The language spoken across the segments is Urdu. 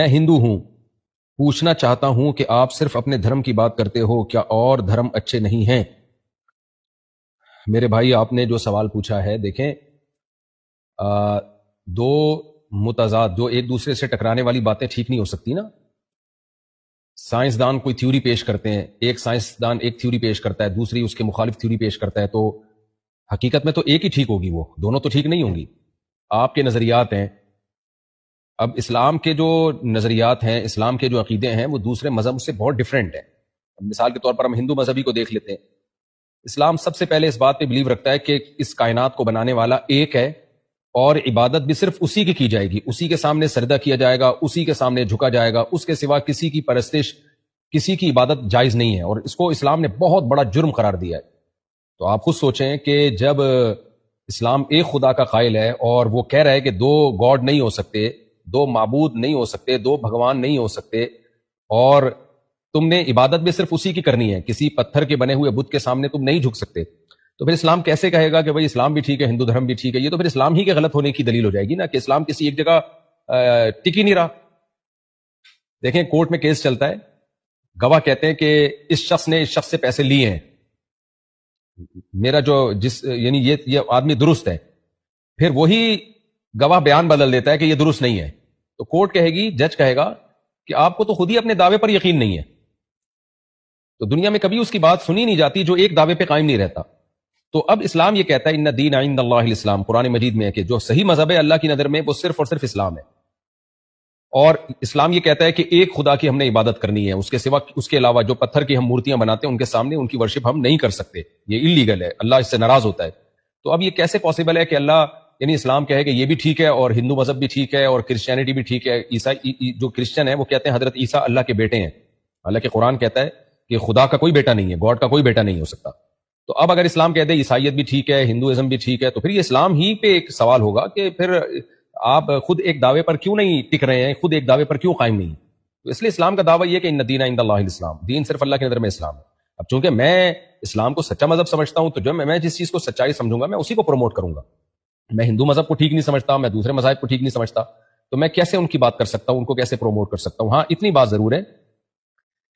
میں ہندو ہوں، پوچھنا چاہتا ہوں کہ آپ صرف اپنے دھرم کی بات کرتے ہو، کیا اور دھرم اچھے نہیں ہیں؟ میرے بھائی، آپ نے جو سوال پوچھا ہے، دیکھیں، دو متضاد جو ایک دوسرے سے ٹکرانے والی باتیں ٹھیک نہیں ہو سکتی نا۔ سائنسدان کوئی تھیوری پیش کرتے ہیں، ایک سائنسدان ایک تھیوری پیش کرتا ہے، دوسری اس کے مخالف تھیوری پیش کرتا ہے، تو حقیقت میں تو ایک ہی ٹھیک ہوگی، وہ دونوں تو ٹھیک نہیں ہوں گی۔ آپ کے نظریات ہیں، اب اسلام کے جو نظریات ہیں، اسلام کے جو عقیدے ہیں، وہ دوسرے مذہب سے بہت ڈیفرنٹ ہیں۔ مثال کے طور پر ہم ہندو مذہبی کو دیکھ لیتے ہیں۔ اسلام سب سے پہلے اس بات پہ بلیو رکھتا ہے کہ اس کائنات کو بنانے والا ایک ہے، اور عبادت بھی صرف اسی کی جائے گی، اسی کے سامنے سجدہ کیا جائے گا، اسی کے سامنے جھکا جائے گا، اس کے سوا کسی کی پرستش، کسی کی عبادت جائز نہیں ہے، اور اس کو اسلام نے بہت بڑا جرم قرار دیا ہے۔ تو آپ خود سوچیں کہ جب اسلام ایک خدا کا قائل ہے اور وہ کہہ رہا ہے کہ دو گاڈ نہیں ہو سکتے، دو معبود نہیں ہو سکتے، دو بھگوان نہیں ہو سکتے، اور تم نے عبادت بھی صرف اسی کی کرنی ہے، کسی پتھر کے بنے ہوئے بت کے سامنے تم نہیں جھک سکتے، تو پھر اسلام کیسے کہے گا کہ بھئی اسلام بھی ٹھیک ہے، ہندو دھرم بھی ٹھیک ہے؟ یہ تو پھر اسلام ہی کے غلط ہونے کی دلیل ہو جائے گی نا، کہ اسلام کسی ایک جگہ ٹک ہی نہیں رہا۔ دیکھیں، کورٹ میں کیس چلتا ہے، گواہ کہتے ہیں کہ اس شخص نے اس شخص سے پیسے لیے ہیں، میرا جو یعنی یہ آدمی درست ہے، پھر وہی گواہ بیان بدل دیتا ہے کہ یہ درست نہیں ہے، تو کورٹ کہے گی، جج کہے گا کہ آپ کو تو خود ہی اپنے دعوے پر یقین نہیں ہے۔ تو دنیا میں کبھی اس کی بات سنی نہیں جاتی جو ایک دعوے پہ قائم نہیں رہتا۔ تو اب اسلام یہ کہتا ہے ان الدین عند اللہ الاسلام، قرآن مجید میں ہے کہ جو صحیح مذہب ہے اللہ کی نظر میں وہ صرف اور صرف اسلام ہے، اور اسلام یہ کہتا ہے کہ ایک خدا کی ہم نے عبادت کرنی ہے، اس کے سوا، اس کے علاوہ جو پتھر کی ہم مورتیاں بناتے ہیں ان کے سامنے ان کی ورشپ ہم نہیں کر سکتے، یہ اللیگل ہے، اللہ اس سے ناراض ہوتا ہے۔ تو اب یہ کیسے پاسبل ہے کہ اللہ یعنی اسلام کہے کہ یہ بھی ٹھیک ہے اور ہندو مذہب بھی ٹھیک ہے اور کرسچینٹی بھی ٹھیک ہے؟ عیسائی جو کرسچن ہے وہ کہتے ہیں حضرت عیسیٰ اللہ کے بیٹے ہیں، حالانکہ قرآن کہتا ہے کہ خدا کا کوئی بیٹا نہیں ہے، گاڈ کا کوئی بیٹا نہیں ہو سکتا۔ تو اب اگر اسلام کہتے ہیں عیسائیت بھی ٹھیک ہے، ہندوازم بھی ٹھیک ہے، تو پھر یہ اسلام ہی پہ ایک سوال ہوگا کہ پھر آپ خود ایک دعوے پر کیوں نہیں ٹک رہے ہیں، خود ایک دعوے پر کیوں قائم نہیں؟ تو اس لیے اسلام کا دعویٰ یہ کہ ان الدین عند اللہ الاسلام، دین صرف اللہ کی نظر میں اسلام ہے۔ اب چونکہ میں اسلام کو سچا مذہب سمجھتا ہوں، تو جو میں جس چیز کو سچائی سمجھوں گا میں اسی کو پروموٹ کروں گا۔ میں ہندو مذہب کو ٹھیک نہیں سمجھتا، میں دوسرے مذاہب کو ٹھیک نہیں سمجھتا، تو میں کیسے ان کی بات کر سکتا ہوں، ان کو کیسے پروموٹ کر سکتا ہوں؟ ہاں، اتنی بات ضرور ہے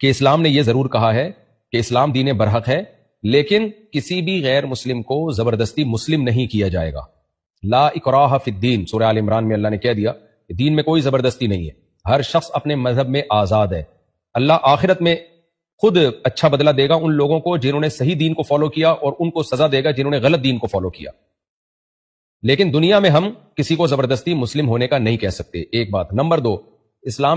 کہ اسلام نے یہ ضرور کہا ہے کہ اسلام دین برحق ہے، لیکن کسی بھی غیر مسلم کو زبردستی مسلم نہیں کیا جائے گا۔ لا اکراہ فی الدین، سورہ آل عمران میں اللہ نے کہہ دیا کہ دین میں کوئی زبردستی نہیں ہے، ہر شخص اپنے مذہب میں آزاد ہے۔ اللہ آخرت میں خود اچھا بدلہ دے گا ان لوگوں کو جنہوں نے صحیح دین کو فالو کیا، اور ان کو سزا دے گا جنہوں نے غلط دین کو فالو کیا۔ لیکن دنیا میں ہم کسی کو زبردستی مسلم ہونے کا نہیں کہہ سکتے، ایک بات۔ نمبر 2، اسلام